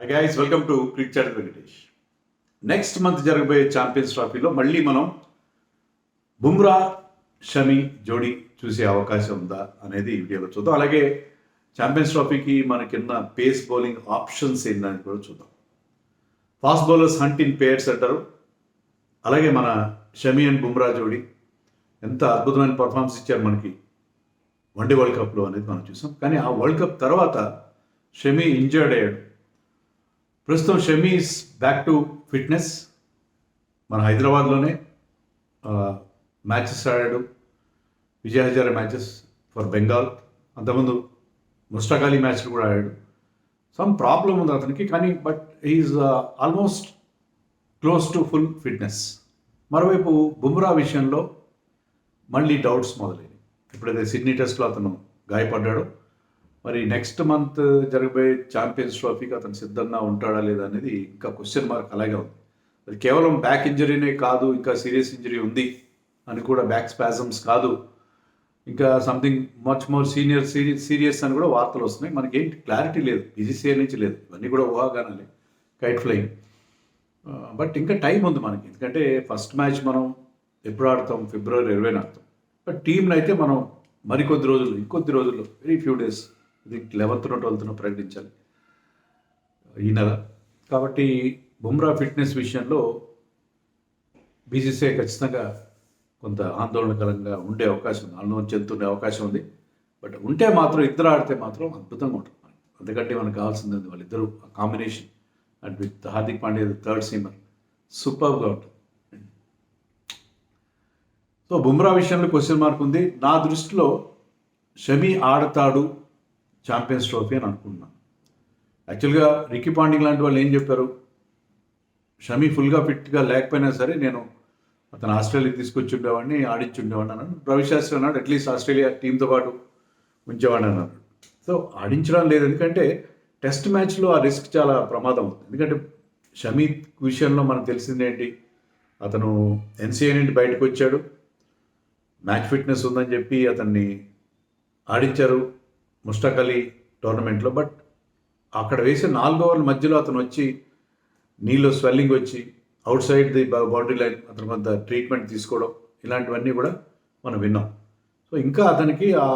Guys welcome to Crick Chat Venkatesh. Next month జరగబోయే champions ట్రోఫీలో మళ్ళీ మనం బుమ్రా షమి జోడీ చూసే అవకాశం ఉందా అనేది ఈ వీడియోలో చూద్దాం. అలాగే ఛాంపియన్స్ ట్రోఫీకి మనకిన్న పేస్ బౌలింగ్ ఆప్షన్స్ ఏంటని కూడా చూద్దాం. Fast bowlers hunt in pairs అంటారు. అలాగే మన షమి అండ్ బుమ్రా జోడీ ఎంత అద్భుతమైన పర్ఫార్మెన్స్ ఇచ్చారు మనకి వన్డే వరల్డ్ కప్లో అనేది మనం చూసాం. కానీ ఆ వరల్డ్ కప్ తర్వాత షమి ఇంజర్డ్ అయ్యాడు. ప్రస్తుతం Shami is back to fitness. మన హైదరాబాద్లోనే మ్యాచెస్ ఆడాడు, విజయ్ హజారే మ్యాచెస్ ఫర్ బెంగాల్. అంతకుముందు ముస్టాక్ అలీ మ్యాచ్లు కూడా ఆడాడు. సమ్ ప్రాబ్లం ఉంది అతనికి, కానీ but is almost close to full fitness. మరోవైపు బుమ్రా విషయంలో మళ్ళీ డౌట్స్ మొదలైనవి. ఎప్పుడైతే సిడ్నీ టెస్ట్లో అతను గాయపడ్డాడో, మరి నెక్స్ట్ మంత్ జరగబోయే ఛాంపియన్స్ ట్రోఫీకి అతను సిద్ధంగా ఉంటాడా లేదా అనేది ఇంకా క్వశ్చన్ మార్క్ అలాగే ఉంది. అది కేవలం బ్యాక్ ఇంజరీనే కాదు, ఇంకా సీరియస్ ఇంజరీ ఉంది అని కూడా, బ్యాక్ స్పాజమ్స్ కాదు, ఇంకా సంథింగ్ మచ్ మోర్ సీరియస్ అని కూడా వార్తలు వస్తున్నాయి. మనకేంటి క్లారిటీ లేదు, బీసీసీఐ నుంచి లేదు, ఇవన్నీ కూడా ఊహాగానాలే, కైట్ ఫ్లయింగ్. బట్ ఇంకా టైం ఉంది మనకి, ఎందుకంటే ఫస్ట్ మ్యాచ్ మనం ఎప్పుడు ఆడతాం? ఫిబ్రవరి 20 ఆడతాం. బట్ టీంని అయితే మనం మరికొద్ది రోజులు, ఇంకొద్ది రోజుల్లో, వెరీ ఫ్యూ డేస్, ఇది 11వ 12వ ప్రకటించాలి ఈ నెల. కాబట్టి బుమ్రా ఫిట్నెస్ విషయంలో బీసీసీఐ ఖచ్చితంగా కొంత ఆందోళనకరంగా ఉండే అవకాశం ఉంది, ఆందోళన చెందుతుండే అవకాశం ఉంది. బట్ ఉంటే మాత్రం ఇద్దరు ఆడితే మాత్రం అద్భుతంగా ఉంటుంది. అందుకంటే మనకు కావాల్సింది వాళ్ళిద్దరూ combination. And with Hardik Pandya third seamer సూపర్గా ఉంటుంది. సో బుమ్రా విషయంలో క్వశ్చన్ మార్క్ ఉంది. నా దృష్టిలో షమి ఆడతాడు ఛాంపియన్స్ ట్రోఫీ అని అనుకుంటున్నాను. యాక్చువల్గా రికీ పాండింగ్ లాంటి వాళ్ళు ఏం చెప్పారు, షమి ఫుల్గా ఫిట్గా లేకపోయినా సరే నేను అతను ఆస్ట్రేలియాకి తీసుకొచ్చి ఉండేవాడిని, ఆడించి ఉండేవాడిని అన్నాడు. రవిశాస్త్రి అన్నాడు అట్లీస్ట్ ఆస్ట్రేలియా టీంతో పాటు ఉంచేవాడిని అన్నాడు. సో ఆడించడం లేదు, ఎందుకంటే టెస్ట్ మ్యాచ్లో ఆ రిస్క్ చాలా ప్రమాదం అవుతుంది. ఎందుకంటే షమి విషయంలో మనకు తెలిసింది ఏంటి, అతను ఎన్సీఏ నుండి బయటకు వచ్చాడు, మ్యాచ్ ఫిట్నెస్ ఉందని చెప్పి అతన్ని ఆడించారు ముస్టాక్ అలీ టోర్నమెంట్లో. బట్ అక్కడ వేసే 4 ఓవర్ల మధ్యలో అతను వచ్చి నీళ్ళు స్వెల్లింగ్ వచ్చి out side the boundary line అతను కొంత ట్రీట్మెంట్ తీసుకోవడం, ఇలాంటివన్నీ కూడా మనం విన్నాం. సో ఇంకా అతనికి ఆ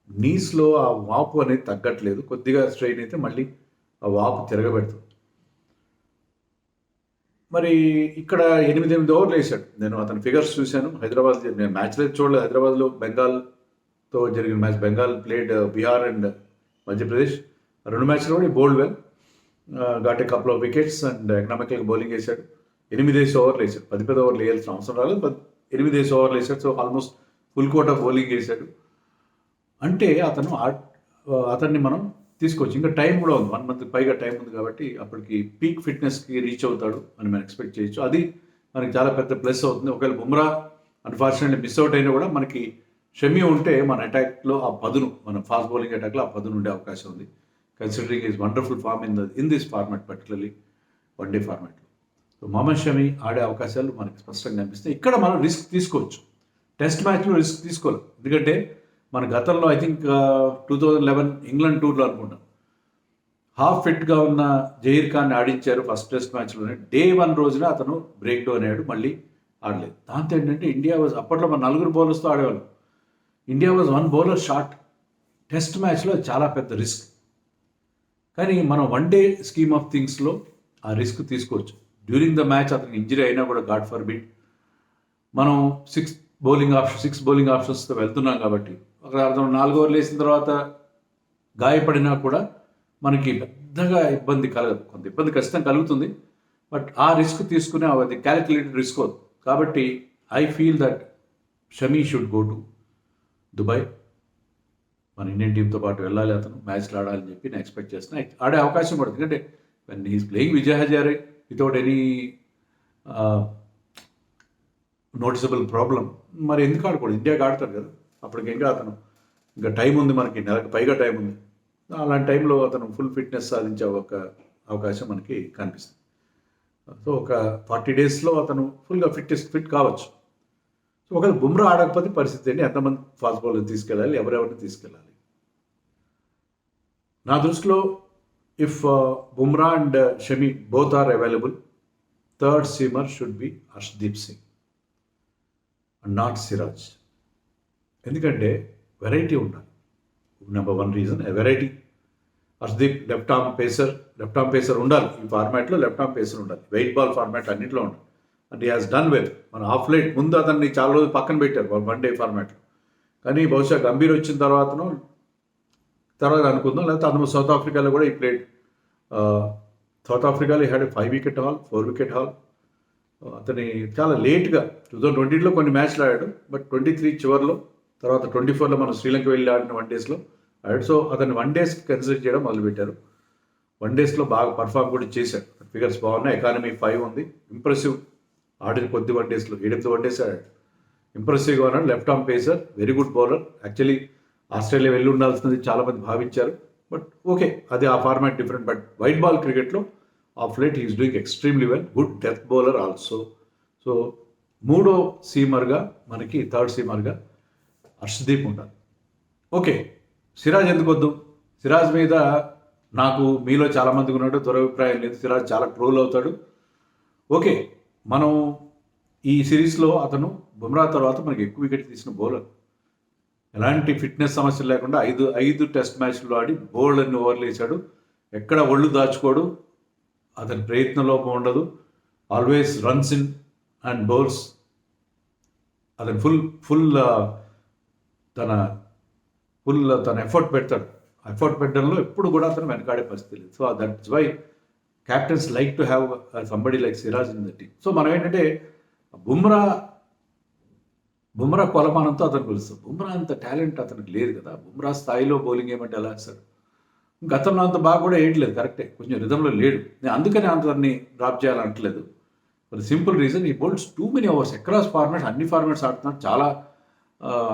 నీస్లో ఆ వాపు అనేది తగ్గట్లేదు. కొద్దిగా స్ట్రెయిన్ అయితే మళ్ళీ ఆ వాపు తిరగబెడుతుంది. మరి ఇక్కడ 8 ఓవర్లు వేసాడు. నేను అతని ఫిగర్స్ చూశాను. హైదరాబాద్, నేను మ్యాచ్లో చూడలేదు, హైదరాబాద్లో బెంగాల్తో జరిగిన match. Bengal played Bihar and Madhya Pradesh. 2 మ్యాచ్లో కూడా bowled well, got a couple of wickets and ఎకనామికల్గా bowling వేశాడు. 8 ఓవర్లు వేసాడు. 10 ఓవర్లు వేయాల్సిన అవసరం రాలేదు, 8 ఓవర్లు వేసాడు. So almost full quota of bowling వేశాడు. అంటే అతన్ని మనం తీసుకోవచ్చు. ఇంకా టైం కూడా ఉంది, 1 మంత్ పైగా టైం ఉంది. కాబట్టి అప్పటికి పీక్ ఫిట్నెస్కి రీచ్ అవుతాడు అని మనం ఎక్స్పెక్ట్ చేయొచ్చు. అది మనకి చాలా పెద్ద ప్లస్ అవుతుంది. ఒకవేళ బుమ్రా అన్ఫార్చునేట్లీ మిస్ అవుట్ అయినా కూడా మనకి షమి ఉంటే మన అటాక్లో ఆ పదును, మన ఫాస్ట్ బౌలింగ్ అటాక్లో ఆ పదును ఉండే అవకాశం ఉంది. Considering is wonderful form in this format, particularly one day ఫార్మాట్లో. సో మొహమ్మద్ షమి ఆడే అవకాశాలు మనకి స్పష్టంగా కనిపిస్తాయి. ఇక్కడ మనం రిస్క్ తీసుకోవచ్చు. టెస్ట్ మ్యాచ్లో రిస్క్ తీసుకోవాలి, ఎందుకంటే మన గతంలో ఐ థింక్ 2011 ఇంగ్లాండ్ టూర్లో అనుకుంటాం, హాఫ్ ఫిట్గా ఉన్న జహీర్ ఖాన్ని ఆడించారు ఫస్ట్ టెస్ట్ మ్యాచ్లోనే. డే 1 రోజున అతను బ్రేక్ డౌన్ అయ్యాడు, మళ్ళీ ఆడలేదు. దాంతో ఏంటంటే ఇండియా వాజ్, అప్పట్లో మన 4 బౌలర్స్తో ఆడేవాళ్ళు, India was 1 bowler short. Test మ్యాచ్లో చాలా పెద్ద రిస్క్. కానీ మనం వన్డే స్కీమ్ ఆఫ్ థింగ్స్లో ఆ రిస్క్ తీసుకోవచ్చు. డ్యూరింగ్ ద మ్యాచ్ అతనికి ఇంజరీ అయినా కూడా, గాడ్ ఫర్ బిట్, మనం 6 బౌలింగ్ ఆప్షన్స్తో వెళ్తున్నాం కాబట్టి ఒక అర్థం 4 ఓవర్లు వేసిన తర్వాత గాయపడినా కూడా మనకి పెద్దగా ఇబ్బంది కలగదు. కొంత ఇబ్బంది ఖచ్చితంగా కలుగుతుంది, బట్ ఆ రిస్క్ తీసుకునే అది క్యాలిక్యులేటెడ్ రిస్క్ అవుతుంది. కాబట్టి I feel that Shami should go to Dubai. మన ఇండియన్ టీంతో పాటు వెళ్ళాలి, అతను మ్యాచ్లు ఆడాలని చెప్పి నేను ఎక్స్పెక్ట్ చేస్తున్నాను. ఆడే అవకాశం కూడా, ఎందుకంటే when he's playing Vijay Hazare without any noticeable problem, మరి ఎందుకు ఆడకూడదు? ఇండియాకి ఆడతారు కదా, అప్పటికి అతను ఇంకా టైం ఉంది, మనకి నెలకు పైగా టైం ఉంది. అలాంటి టైంలో అతను ఫుల్ ఫిట్నెస్ సాధించే ఒక అవకాశం మనకి కనిపిస్తుంది. సో ఒక 40 డేస్లో అతను ఫుల్గా ఫిట్ కావచ్చు. సో ఒకవేళ బుమ్రా ఆడకపోతే పరిస్థితి ఏంటి? ఎంతమంది ఫాస్ట్ బౌలర్ తీసుకెళ్ళాలి, ఎవరెవరిని తీసుకెళ్ళాలి? నా దృష్టిలో if Bumrah and Shami both are available, third seamer should be Arshdeep Singh and not Siraj. ఎందుకంటే వెరైటీ ఉండాలి. Number one reason variety. Harshdeep left arm pacer ఉండాలి. ఈ ఫార్మాట్లో లెఫ్ట్ ఆర్మ్ పేసర్ ఉండాలి. వెయిట్ బాల్ ఫార్మాట్ అన్నింటిలో ఉండాలి. And he has done well. మన of light ముందు అతన్ని చాలా రోజులు పక్కన పెట్టారు వన్ డే ఫార్మాట్లో. కానీ బహుశా గంభీర్ వచ్చిన తర్వాత అనుకుందాం, లేకపోతే అతను సౌత్ ఆఫ్రికాలో కూడా ఈ ప్లేడ్. సౌత్ ఆఫ్రికాలో had 5 wicket haul, 4 wicket haul. అతని చాలా లేట్గా 2020లో కొన్ని మ్యాచ్లు ఆడాడు, బట్ 23 చివరిలో, తర్వాత 24లో మనం శ్రీలంక వెళ్ళి ఆడిన 1 డేస్లో ఆడాడు. సో అతన్ని 1 డేస్కి కన్సిడర్ చేయడం మొదలుపెట్టారు. 1 డేస్లో బాగా పర్ఫామ్ కూడా చేశాడు. ఫిగర్స్ బాగున్నాయి. ఎకానమీ 5 ఉంది. ఇంప్రెసివ్. ఆడిన కొద్ది 1 డేస్లో 7 1 డేస్ ఆడాడు. ఇంప్రెసివ్గా ఉన్నాడు. Left arm pacer, very good bowler. Actually Australia వెళ్ళి ఉండాల్సినది చాలామంది భావించారు, బట్ ఓకే, అది ఆ format different. But white ball క్రికెట్లో of late he's doing extremely well. Good death bowler also. So మూడో సీమర్గా మనకి, థర్డ్ సీమర్గా హర్షదీప్ ఉండాలి. ఓకే, సిరాజ్ ఎందుకు వద్దు? సిరాజ్ మీద నాకు మీలో చాలామందికి ఉన్నాడు దురభిప్రాయం లేదు. సిరాజ్ చాలా ట్రోల్ అవుతాడు. ఓకే, మనం ఈ సిరీస్లో అతను బుమ్రా తర్వాత మనకి ఎక్కువ వికెట్ తీసిన బౌలర్. ఎలాంటి ఫిట్నెస్ సమస్యలు లేకుండా ఐదు టెస్ట్ మ్యాచ్లు ఆడి బోల్డ్ అన్ని ఓవర్లు వేసాడు. ఎక్కడ ఒళ్ళు దాచుకోడు. అతని ప్రయత్న లోపం ఉండదు. Always runs in and bowls. అతను ఫుల్ తన ఎఫర్ట్ పెడతాడు. ఎఫర్ట్ పెట్టడంలో ఎప్పుడు కూడా అతను వెనకాడే పరిస్థితి లేదు. So that's why captains like to have somebody like Siraj in the team. So మనం ఏంటంటే బుమ్రా కొలమానంతో అతను పిలుస్తాం. బుమ్రా అంత టాలెంట్ అతనికి లేదు కదా. బుమ్రా స్థాయిలో బౌలింగ్ ఏమంటే ఎలా వేస్తాడు? గతంలో అంత బాగా కూడా వేయట్లేదు. కరెక్టే, కొంచెం రిధంలో లేడు. నేను అందుకని అతన్ని డ్రాప్ చేయాలంటలేదు. For simple reason, he bowls too many overs. Across formats, అన్ని ఫార్మాట్స్ ఆడుతున్నాడు. చాలా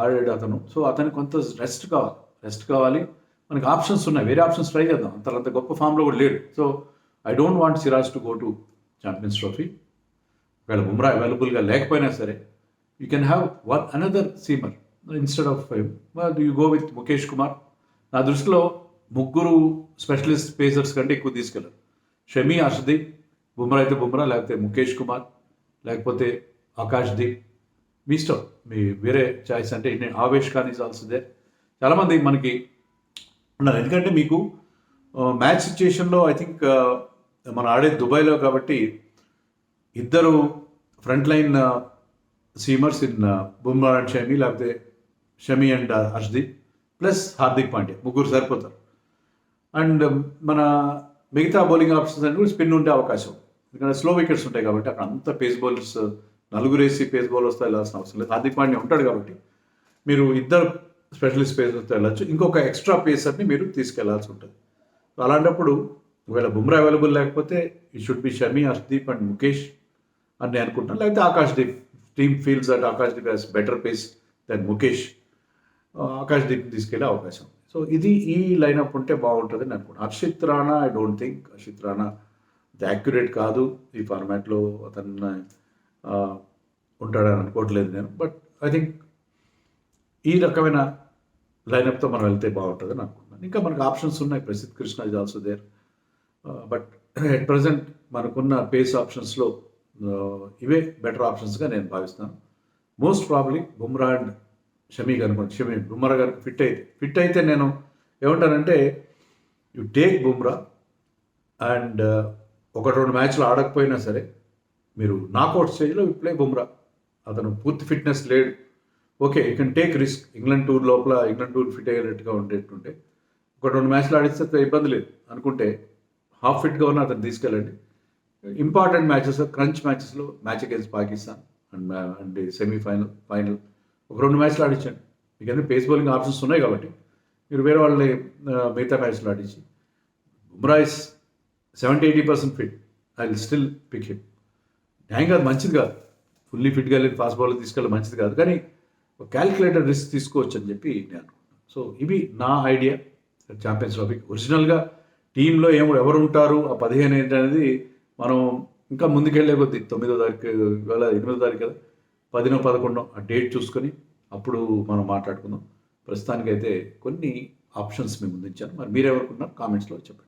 ఆడాడు అతను. సో అతనికి కొంత రెస్ట్ కావాలి. మనకి ఆప్షన్స్ ఉన్నాయి, వేరే ఆప్షన్స్ ట్రై చేద్దాం. అంత గొప్ప ఫామ్లో కూడా లేడు. So I don't want Siraj to go to champions trophy. ఒకవేళ బుమ్రా అవైలబుల్గా లేకపోయినా సరే, you can have another seamer instead of 5. You go with Mukesh Kumar. నా దృష్టిలో ముగ్గురు స్పెషలిస్ట్ పేసర్స్ కంటే ఎక్కువ తీసుకెళ్ళారు. షమి, హర్షదీప్, బుమ్రా అయితే బుమ్రా, లేకపోతే ముఖేష్ కుమార్, లేకపోతే ఆకాష్దీప్. మీ ఇష్టం, మీ వేరే చాయిస్. అంటే Avesh Khan is also there. చాలామంది మనకి ఉన్నారు. ఎందుకంటే మీకు మ్యాచ్ సిచ్యుయేషన్లో ఐ థింక్ మనం ఆడేది దుబాయ్లో కాబట్టి ఇద్దరు front line సీమర్స్ in Bumrah and Shami, లేకపోతే షమి అండ్ హర్షదీప్ ప్లస్ హార్దిక్ పాండ్యా, ముగ్గురు సరిపోతారు. అండ్ మన మిగతా బౌలింగ్ ఆప్షన్స్ అని కూడా స్పిన్ ఉండే అవకాశం, ఎందుకంటే స్లో వికెట్స్ ఉంటాయి కాబట్టి అక్కడ అంత పేస్ బౌలర్స్, నలుగురేసి పేస్ బౌలర్స్తో వెళ్ళాల్సిన అవసరం లేదు. హార్దిక్ పాండ్యా ఉంటాడు కాబట్టి మీరు ఇద్దరు స్పెషలిస్ట్ పేసర్తో వెళ్ళచ్చు. ఇంకొక ఎక్స్ట్రా పేసర్ని మీరు తీసుకెళ్లాల్సి ఉంటుంది. అలాంటప్పుడు ఒకవేళ బుమ్రా అవైలబుల్ లేకపోతే he should be Shami, Harshdeep and Mukesh అని నేను అనుకుంటాను. లేకపోతే Akashdeep. Team feels that Akashdeep has better pace then Mukesh. Akashdeep తీసుకెళ్లే అవకాశం. సో ఇది ఈ లైనప్ ఉంటే బాగుంటుంది అని అనుకుంటాను. Harshit Rana, I don't think Harshit Rana accurate కాదు ఈ ఫార్మాట్లో. అతను ఉంటాడని అనుకోవట్లేదు నేను. బట్ ఐ థింక్ ఈ రకమైన లైనప్తో మనం వెళ్తే బాగుంటుందని అనుకుంటున్నాను. ఇంకా మనకు ఆప్షన్స్ ఉన్నాయి. Prasidh Krishna is also there. But at present మనకున్న పేస్ ఆప్షన్స్లో ఇవే బెటర్ ఆప్షన్స్గా నేను భావిస్తున్నాను. Most probably Bumrah and Shami అనుకోండి. బుమ్రా గారికి ఫిట్ అయితే నేను ఏమంటానంటే యు టేక్ బుమ్రా అండ్ 1-2 మ్యాచ్లు ఆడకపోయినా సరే మీరు నాకౌట్ స్టేజ్లో ప్లే బుమ్రా. అతను పూర్తి ఫిట్నెస్ లేడు. Okay, you can take risk. England tour లోపల ఇంగ్లాండ్ టూర్ ఫిట్ అయ్యేటట్టుగా ఉండేటుంటే 1-2 మ్యాచ్లు ఆడిస్తే ఇబ్బంది లేదు అనుకుంటే హాఫ్ ఫిట్గా ఉన్న అతను తీసుకెళ్ళండి. ఇంపార్టెంట్ మ్యాచెస్, క్రంచ్ మ్యాచెస్లో match against Pakistan and semifinal, final 1-2 మ్యాచ్లు ఆడించండి. మీకు ఎందుకంటే పేస్ బౌలింగ్ ఆప్షన్స్ ఉన్నాయి కాబట్టి మీరు వేరే వాళ్ళని మిగతా మ్యాచ్లు ఆడించి. Bumrah is 70-80% fit. I will still pick him. న్యాయం కాదు, మంచిది కాదు. ఫుల్లీ ఫిట్గా వెళ్ళి ఫాస్ట్ బౌలర్ తీసుకెళ్ళి మంచిది కాదు, కానీ ఒక క్యాలిక్యులేటర్ రిస్క్ తీసుకోవచ్చు అని చెప్పి నేను అనుకుంటున్నాను. సో ఇవి నా ఐడియా ఛాంపియన్స్ ట్రోఫీ. ఒరిజినల్గా టీంలో ఎవరు ఉంటారు ఆ 15 అనేది మనం ఇంకా ముందుకెళ్ళే కొద్దీ 9వ తారీఖు, ఇవాళ 8వ తారీఖు కదా, 10, 11 ఆ డేట్ చూసుకొని అప్పుడు మనం మాట్లాడుకుందాం. ప్రస్తుతానికైతే కొన్ని ఆప్షన్స్ మేము ముందుంచాను. మరి మీరెవరుకున్నారు కామెంట్స్లో చెప్పండి.